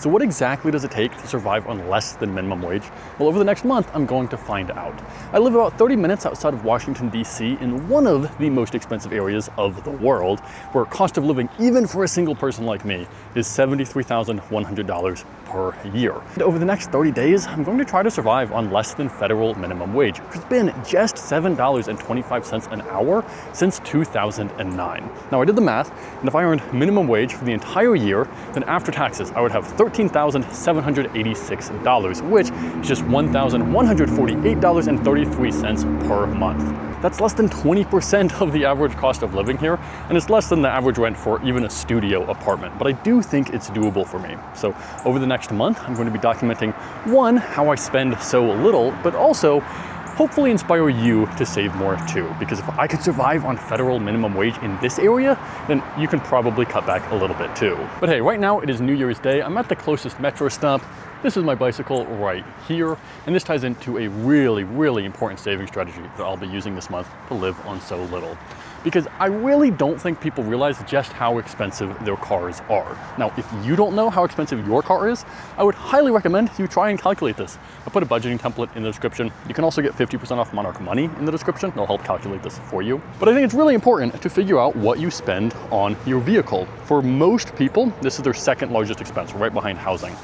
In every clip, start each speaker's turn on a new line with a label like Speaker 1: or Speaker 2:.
Speaker 1: So what exactly does it take to survive on less than minimum wage? Well, over the next month, I'm going to find out. I live about 30 minutes outside of Washington, D.C. in one of the most expensive areas of the world, where cost of living, even for a single person like me, is $73,100 per year. And over the next 30 days, I'm going to try to survive on less than federal minimum wage, which has been just $7.25 an hour since 2009. Now, I did the math, and if I earned minimum wage for the entire year, then after taxes, I would have $13,786, which is just $1,148.33 per month. That's less than 20% of the average cost of living here, and it's less than the average rent for even a studio apartment, but I do think it's doable for me. So over the next month, I'm going to be documenting, one, how I spend so little, but also hopefully inspire you to save more too, because if I could survive on federal minimum wage in this area, then you can probably cut back a little bit too. But hey, right now it is New Year's Day. I'm at the closest metro stop. This is my bicycle right here, and this ties into a really, really important saving strategy that I'll be using this month to live on so little. Because I really don't think people realize just how expensive their cars are. Now, if you don't know how expensive your car is, I would highly recommend you try and calculate this. I put a budgeting template in the description. You can also get 50% off Monarch Money in the description. It'll help calculate this for you. But I think it's really important to figure out what you spend on your vehicle. For most people, this is their second largest expense, right behind housing.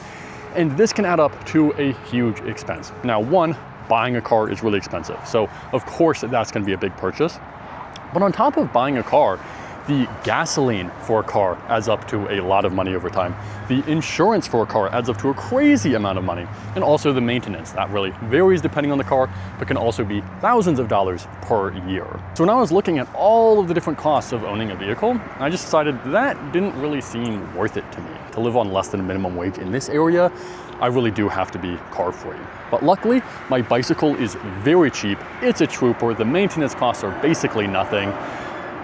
Speaker 1: And this can add up to a huge expense. Now, one, buying a car is really expensive. So of course that's gonna be a big purchase. But on top of buying a car, the gasoline for a car adds up to a lot of money over time. The insurance for a car adds up to a crazy amount of money. And also the maintenance. That really varies depending on the car, but can also be thousands of dollars per year. So when I was looking at all of the different costs of owning a vehicle, I just decided that didn't really seem worth it to me. To live on less than minimum wage in this area, I really do have to be car free. But luckily, my bicycle is very cheap. It's a trooper. The maintenance costs are basically nothing.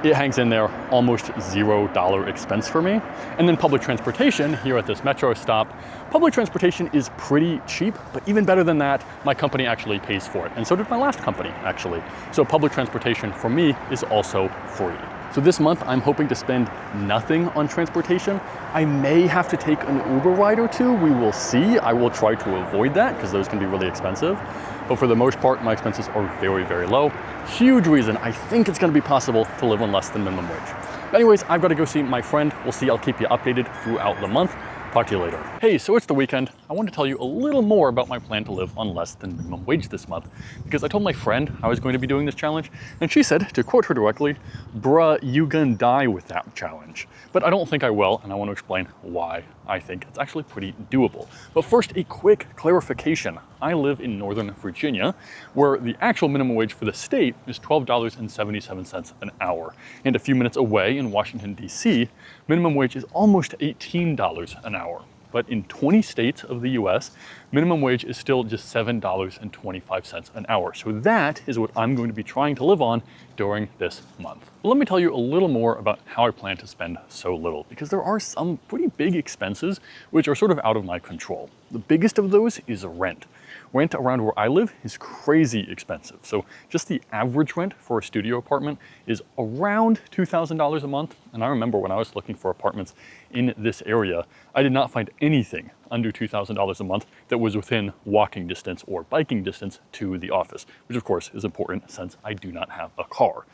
Speaker 1: It hangs in there, almost $0 expense for me. And then public transportation here at this metro stop, public transportation is pretty cheap, but even better than that, my company actually pays for it. And so did my last company, actually. So public transportation for me is also free. So this month, I'm hoping to spend nothing on transportation. I may have to take an Uber ride or two. We will see. I will try to avoid that because those can be really expensive. But for the most part, my expenses are very, very low. Huge reason I think it's gonna be possible to live on less than minimum wage. But anyways, I've got to go see my friend. We'll see, I'll keep you updated throughout the month. Talk to you later. Hey, so it's the weekend. I want to tell you a little more about my plan to live on less than minimum wage this month, because I told my friend I was going to be doing this challenge, and she said, to quote her directly, "Bruh, you gonna die with that challenge." But I don't think I will, and I want to explain why I think it's actually pretty doable. But first, a quick clarification. I live in Northern Virginia, where the actual minimum wage for the state is $12.77 an hour. And a few minutes away in Washington, D.C., minimum wage is almost $18 an hour. But in 20 states of the US, minimum wage is still just $7.25 an hour. So that is what I'm going to be trying to live on during this month. But let me tell you a little more about how I plan to spend so little, because there are some pretty big expenses which are sort of out of my control. The biggest of those is rent. Rent around where I live is crazy expensive. So just the average rent for a studio apartment is around $2,000 a month. And I remember when I was looking for apartments in this area, I did not find anything under $2,000 a month that was within walking distance or biking distance to the office, which of course is important since I do not have a car.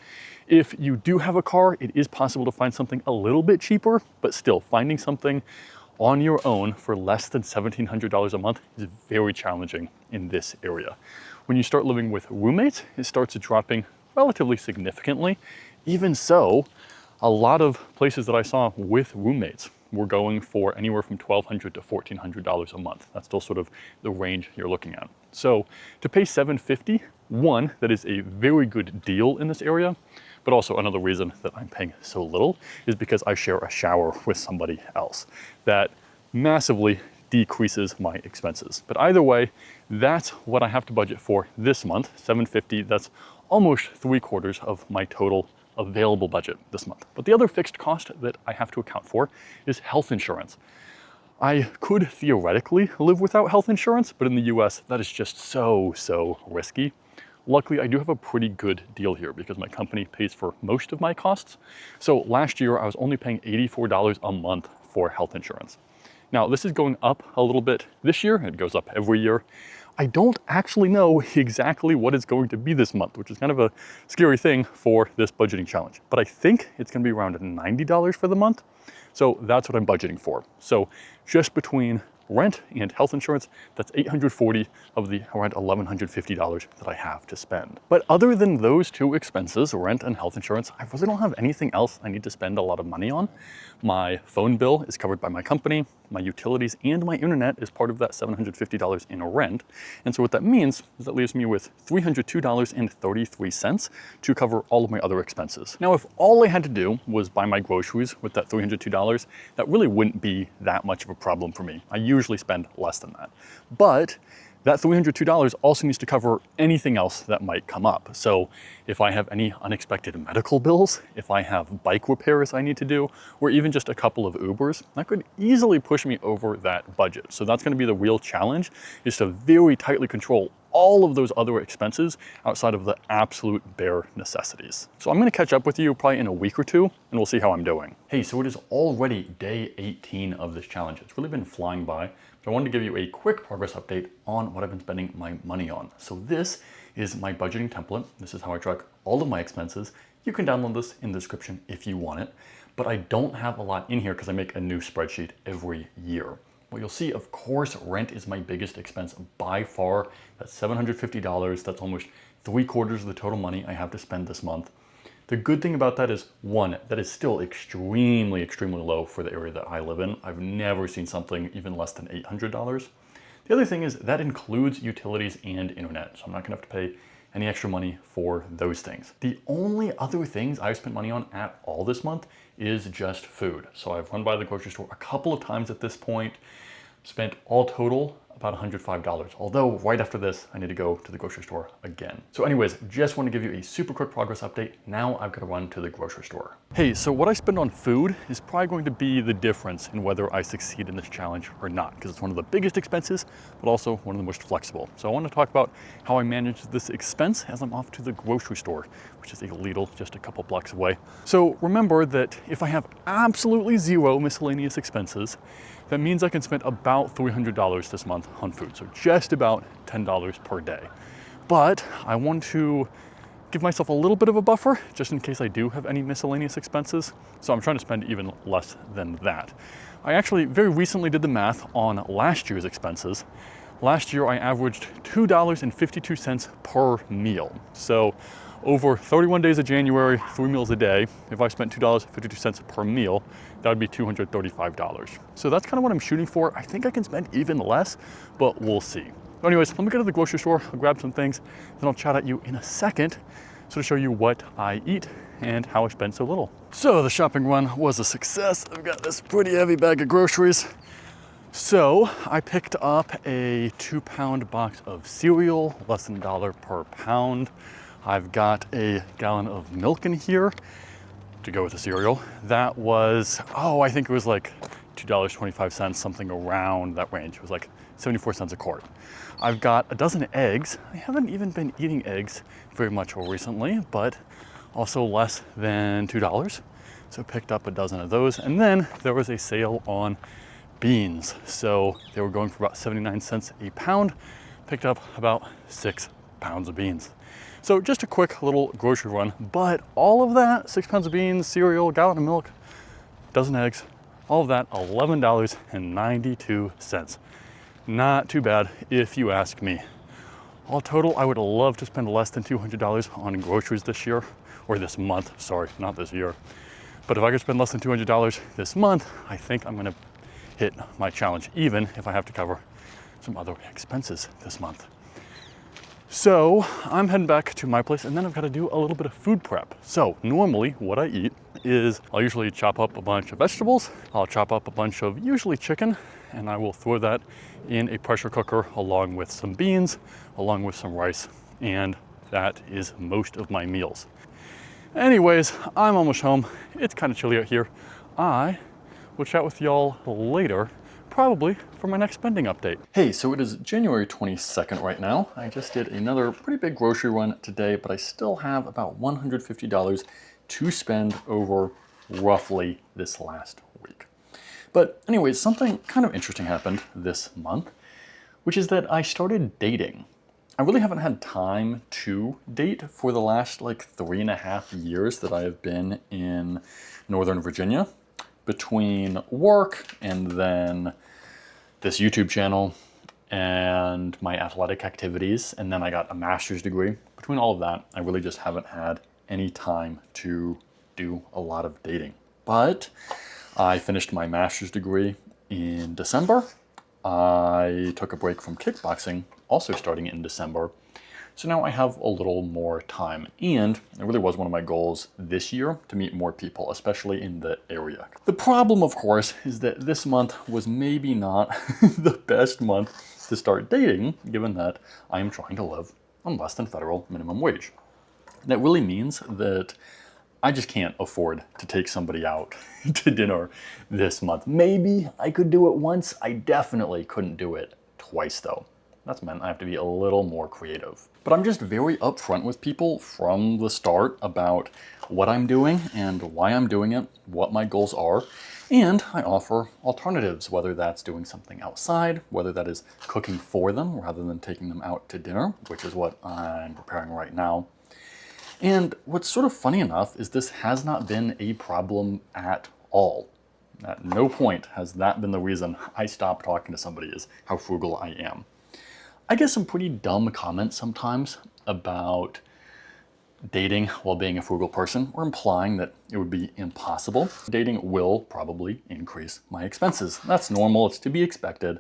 Speaker 1: If you do have a car, it is possible to find something a little bit cheaper, but still finding something on your own for less than $1,700 a month is very challenging in this area. When you start living with roommates, it starts dropping relatively significantly. Even so, a lot of places that I saw with roommates were going for anywhere from $1,200 to $1,400 a month. That's still sort of the range you're looking at. So to pay $750, one, that is a very good deal in this area, but also another reason that I'm paying so little is because I share a shower with somebody else. That massively decreases my expenses. But either way, that's what I have to budget for this month, $750. That's almost 3/4 of my total available budget this month. But the other fixed cost that I have to account for is health insurance. I could theoretically live without health insurance, but in the US, that is just so risky. Luckily, I do have a pretty good deal here because my company pays for most of my costs. So last year, I was only paying $84 a month for health insurance. Now, this is going up a little bit this year. It goes up every year. I don't actually know exactly what it's going to be this month, which is kind of a scary thing for this budgeting challenge. But I think it's going to be around $90 for the month. So that's what I'm budgeting for. So just between rent and health insurance, that's $840 of the around $1,150 that I have to spend. But other than those two expenses, rent and health insurance, I really don't have anything else I need to spend a lot of money on. My phone bill is covered by my company, my utilities and my internet is part of that $750 in rent. And so what that means is that leaves me with $302.33 to cover all of my other expenses. Now, if all I had to do was buy my groceries with that $302, that really wouldn't be that much of a problem for me. I usually spend less than that. But that $302 also needs to cover anything else that might come up. So if I have any unexpected medical bills, if I have bike repairs I need to do, or even just a couple of Ubers, that could easily push me over that budget. So that's going to be the real challenge, is to very tightly control all of those other expenses outside of the absolute bare necessities. So I'm going to catch up with you probably in a week or two, and we'll see how I'm doing. Hey, so it is already day 18 of this challenge. It's really been flying by. So I wanted to give you a quick progress update on what I've been spending my money on. So this is my budgeting template. This is how I track all of my expenses. You can download this in the description if you want it, but I don't have a lot in here because I make a new spreadsheet every year. What you'll see, of course, rent is my biggest expense by far. That's $750. That's almost 3/4 of the total money I have to spend this month. The good thing about that is, one, that is still extremely, extremely low for the area that I live in. I've never seen something even less than $800. The other thing is that includes utilities and internet, so I'm not gonna have to pay any extra money for those things. The only other things I've spent money on at all this month is just food. So I've run by the grocery store a couple of times at this point, spent all total about $105. Although right after this, I need to go to the grocery store again. So anyways, just want to give you a super quick progress update. Now I've got to run to the grocery store. Hey, so what I spend on food is probably going to be the difference in whether I succeed in this challenge or not, because it's one of the biggest expenses, but also one of the most flexible. So I want to talk about how I manage this expense as I'm off to the grocery store, which is a Lidl just a couple blocks away. So remember that if I have absolutely zero miscellaneous expenses, that means I can spend about $300 this month on food, so just about $10 per day. But I want to give myself a little bit of a buffer, just in case I do have any miscellaneous expenses, so I'm trying to spend even less than that. I actually very recently did the math on last year's expenses. Last year I averaged $2.52 per meal. So over 31 days of January, 3 meals a day, if I spent $2.52 per meal, that would be $235. So that's kind of what I'm shooting for. I think I can spend even less, but we'll see. But anyways, let me go to the grocery store, I'll grab some things, then I'll chat at you in a second, so to show you what I eat and how I spend so little. So the shopping run was a success. I've got this pretty heavy bag of groceries. So I picked up a 2-pound box of cereal, less than $1 per pound. I've got a gallon of milk in here to go with the cereal. That was, I think it was like $2.25, something around that range. It was like 74 cents a quart. I've got a dozen eggs. I haven't even been eating eggs very much recently, but also less than $2. So picked up a dozen of those. And then there was a sale on beans. So they were going for about 79 cents a pound. Picked up about 6 pounds of beans. So just a quick little grocery run, but all of that, 6 pounds of beans, cereal, gallon of milk, dozen eggs, all of that, $11.92. Not too bad if you ask me. All total, I would love to spend less than $200 on groceries this year, or this month, sorry, not this year. But if I could spend less than $200 this month, I think I'm gonna hit my challenge, even if I have to cover some other expenses this month. So I'm heading back to my place, and then I've got to do a little bit of food prep. So normally what I eat is I'll usually chop up a bunch of vegetables. I'll chop up a bunch of usually chicken, and I will throw that in a pressure cooker along with some beans, along with some rice. And that is most of my meals. Anyways, I'm almost home. It's kind of chilly out here. I will chat with y'all later, probably for my next spending update. Hey, so it is January 22nd right now. I just did another pretty big grocery run today, but I still have about $150 to spend over roughly this last week. But anyways, something kind of interesting happened this month, which is that I started dating. I really haven't had time to date for the last like 3.5 years that I have been in Northern Virginia, between work and then this YouTube channel and my athletic activities, and then I got a master's degree. Between all of that, I really just haven't had any time to do a lot of dating. But I finished my master's degree in December. I took a break from kickboxing, also starting in December. So now I have a little more time, and it really was one of my goals this year to meet more people, especially in the area. The problem, of course, is that this month was maybe not the best month to start dating, given that I am trying to live on less than federal minimum wage. That really means that I just can't afford to take somebody out to dinner this month. Maybe I could do it once. I definitely couldn't do it twice, though. That's meant I have to be a little more creative. But I'm just very upfront with people from the start about what I'm doing and why I'm doing it, what my goals are, and I offer alternatives, whether that's doing something outside, whether that is cooking for them rather than taking them out to dinner, which is what I'm preparing right now. And what's sort of funny enough is this has not been a problem at all. At no point has that been the reason I stopped talking to somebody, is how frugal I am. I get some pretty dumb comments sometimes about dating while being a frugal person, or implying that it would be impossible. Dating will probably increase my expenses. That's normal, it's to be expected.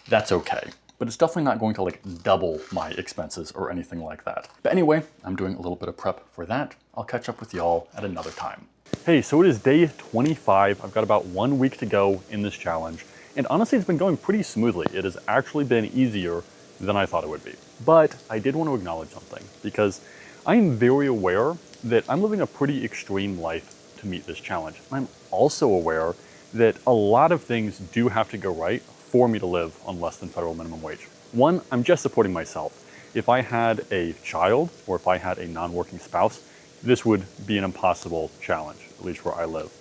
Speaker 1: That's okay. But it's definitely not going to like double my expenses or anything like that. But anyway, I'm doing a little bit of prep for that. I'll catch up with y'all at another time. Hey, so it is day 25. I've got about 1 week to go in this challenge. And honestly, it's been going pretty smoothly. It has actually been easier than I thought it would be. But I did want to acknowledge something, because I am very aware that I'm living a pretty extreme life to meet this challenge. I'm also aware that a lot of things do have to go right for me to live on less than federal minimum wage. One, I'm just supporting myself. If I had a child or if I had a non-working spouse, this would be an impossible challenge, at least where I live.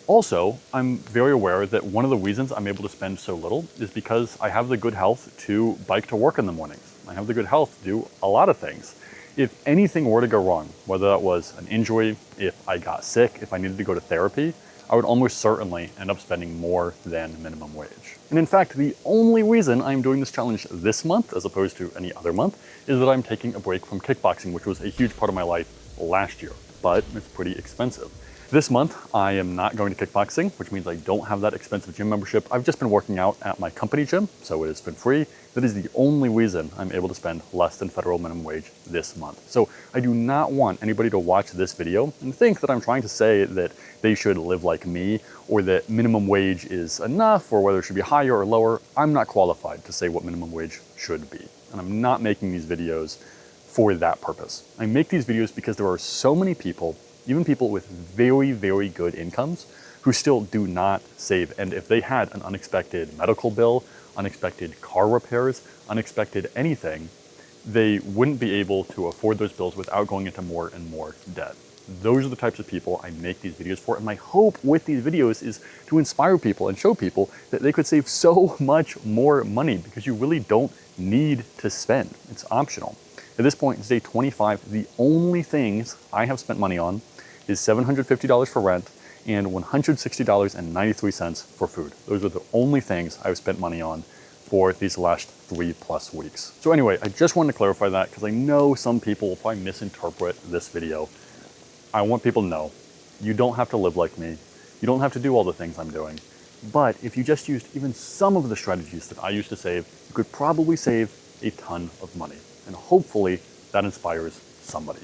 Speaker 1: Also, I'm very aware that one of the reasons I'm able to spend so little is because I have the good health to bike to work in the mornings. I have the good health to do a lot of things. If anything were to go wrong, whether that was an injury, if I got sick, if I needed to go to therapy, I would almost certainly end up spending more than minimum wage. And in fact, the only reason I'm doing this challenge this month, as opposed to any other month, is that I'm taking a break from kickboxing, which was a huge part of my life last year, but it's pretty expensive. This month, I am not going to kickboxing, which means I don't have that expensive gym membership. I've just been working out at my company gym, so it has been free. That is the only reason I'm able to spend less than federal minimum wage this month. So I do not want anybody to watch this video and think that I'm trying to say that they should live like me, or that minimum wage is enough, or whether it should be higher or lower. I'm not qualified to say what minimum wage should be. And I'm not making these videos for that purpose. I make these videos because there are so many people, even people with very, very good incomes, who still do not save. And if they had an unexpected medical bill, unexpected car repairs, unexpected anything, they wouldn't be able to afford those bills without going into more and more debt. Those are the types of people I make these videos for. And my hope with these videos is to inspire people and show people that they could save so much more money, because you really don't need to spend. It's optional. At this point, it's day 25. The only things I have spent money on is $750 for rent and $160.93 for food. Those are the only things I've spent money on for these last 3+ weeks. So anyway, I just wanted to clarify that, because I know some people will probably misinterpret this video. I want people to know, you don't have to live like me. You don't have to do all the things I'm doing. But if you just used even some of the strategies that I used to save, you could probably save a ton of money. And hopefully that inspires somebody.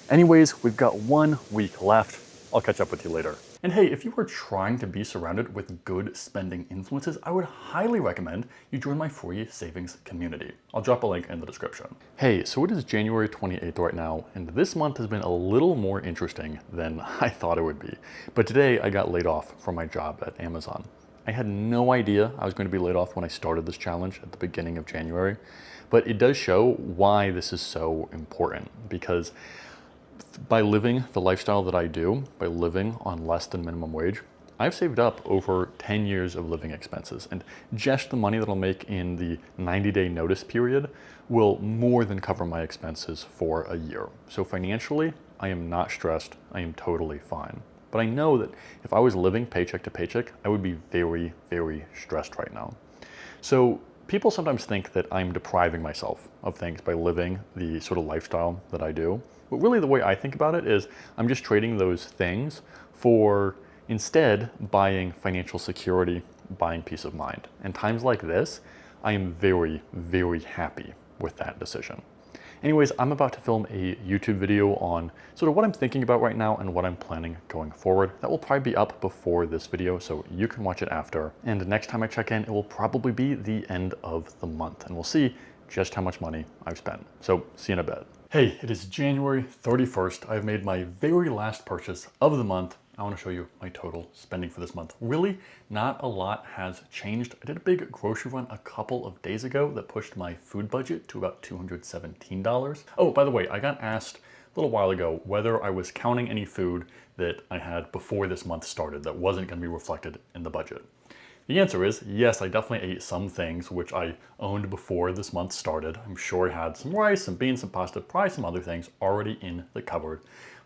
Speaker 1: Anyways, we've got 1 week left. I'll catch up with you later. And hey, if you are trying to be surrounded with good spending influences, I would highly recommend you join my free savings community. I'll drop a link in the description. Hey, so it is January 28th right now, and this month has been a little more interesting than I thought it would be. But today I got laid off from my job at Amazon. I had no idea I was going to be laid off when I started this challenge at the beginning of January, but it does show why this is so important, because by living the lifestyle that I do, by living on less than minimum wage, I've saved up over 10 years of living expenses, and just the money that I'll make in the 90-day notice period will more than cover my expenses for a year. So financially, I am not stressed. I am totally fine. But I know that if I was living paycheck to paycheck, I would be very, very stressed right now. So people sometimes think that I'm depriving myself of things by living the sort of lifestyle that I do. But really the way I think about it is I'm just trading those things for instead buying financial security, buying peace of mind. And times like this, I am very, very happy with that decision. Anyways, I'm about to film a YouTube video on sort of what I'm thinking about right now and what I'm planning going forward. That will probably be up before this video, so you can watch it after. And next time I check in, it will probably be the end of the month, and we'll see just how much money I've spent. So see you in a bit. Hey, it is January 31st. I've made my very last purchase of the month. I want to show you my total spending for this month. Really, not a lot has changed. I did a big grocery run a couple of days ago that pushed my food budget to about $217. Oh, by the way, I got asked a little while ago whether I was counting any food that I had before this month started that wasn't going to be reflected in the budget. The answer is yes, I definitely ate some things which I owned before this month started. I'm sure I had some rice, some beans, some pasta, probably some other things already in the cupboard.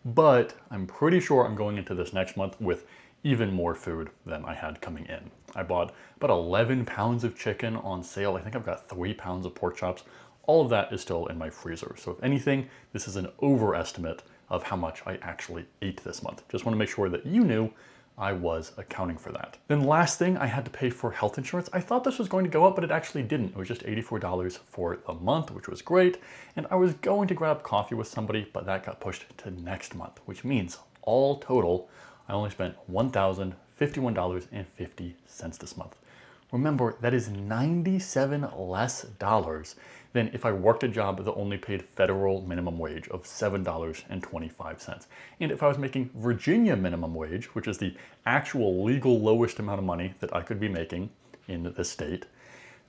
Speaker 1: But I'm pretty sure I'm going into this next month with even more food than I had coming in. I bought about 11 pounds of chicken on sale. I think I've got 3 pounds of pork chops. All of that is still in my freezer. So if anything, this is an overestimate of how much I actually ate this month. Just want to make sure that you knew I was accounting for that. Then last thing, I had to pay for health insurance. I thought this was going to go up, but it actually didn't. It was just $84 for the month, which was great. And I was going to grab coffee with somebody, but that got pushed to next month, which means all total, I only spent $1,051.50 this month. Remember, that is $97 less than if I worked a job that only paid federal minimum wage of $7.25. And if I was making Virginia minimum wage, which is the actual legal lowest amount of money that I could be making in this state,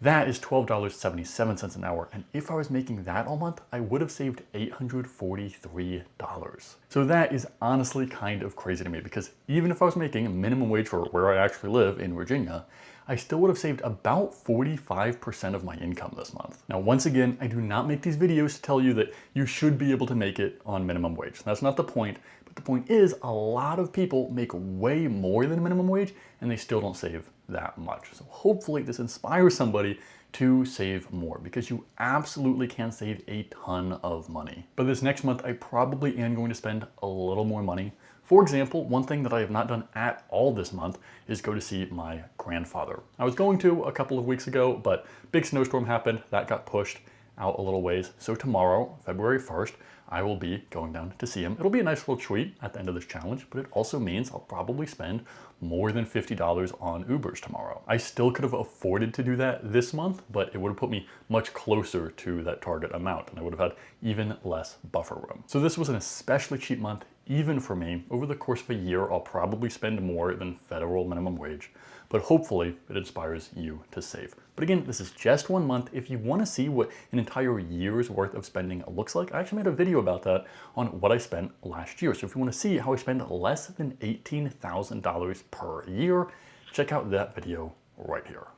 Speaker 1: that is $12.77 an hour. And if I was making that all month, I would have saved $843. So that is honestly kind of crazy to me, because even if I was making minimum wage for where I actually live in Virginia, I still would have saved about 45% of my income this month. Now, once again, I do not make these videos to tell you that you should be able to make it on minimum wage. That's not the point, but the point is a lot of people make way more than minimum wage and they still don't save that much. So hopefully this inspires somebody to save more, because you absolutely can save a ton of money. But this next month, I probably am going to spend a little more money. For example, one thing that I have not done at all this month is go to see my grandfather. I was going to a couple of weeks ago, but big snowstorm happened. That got pushed out a little ways. So tomorrow, February 1st, I will be going down to see him. It'll be a nice little treat at the end of this challenge, but it also means I'll probably spend more than $50 on Ubers tomorrow. I still could have afforded to do that this month, but it would have put me much closer to that target amount, and I would have had even less buffer room. So this was an especially cheap month, even for me. Over the course of a year, I'll probably spend more than federal minimum wage, but hopefully it inspires you to save. But again, this is just 1 month. If you want to see what an entire year's worth of spending looks like, I actually made a video about that on what I spent last year. So if you want to see how I spend less than $18,000 per year, check out that video right here.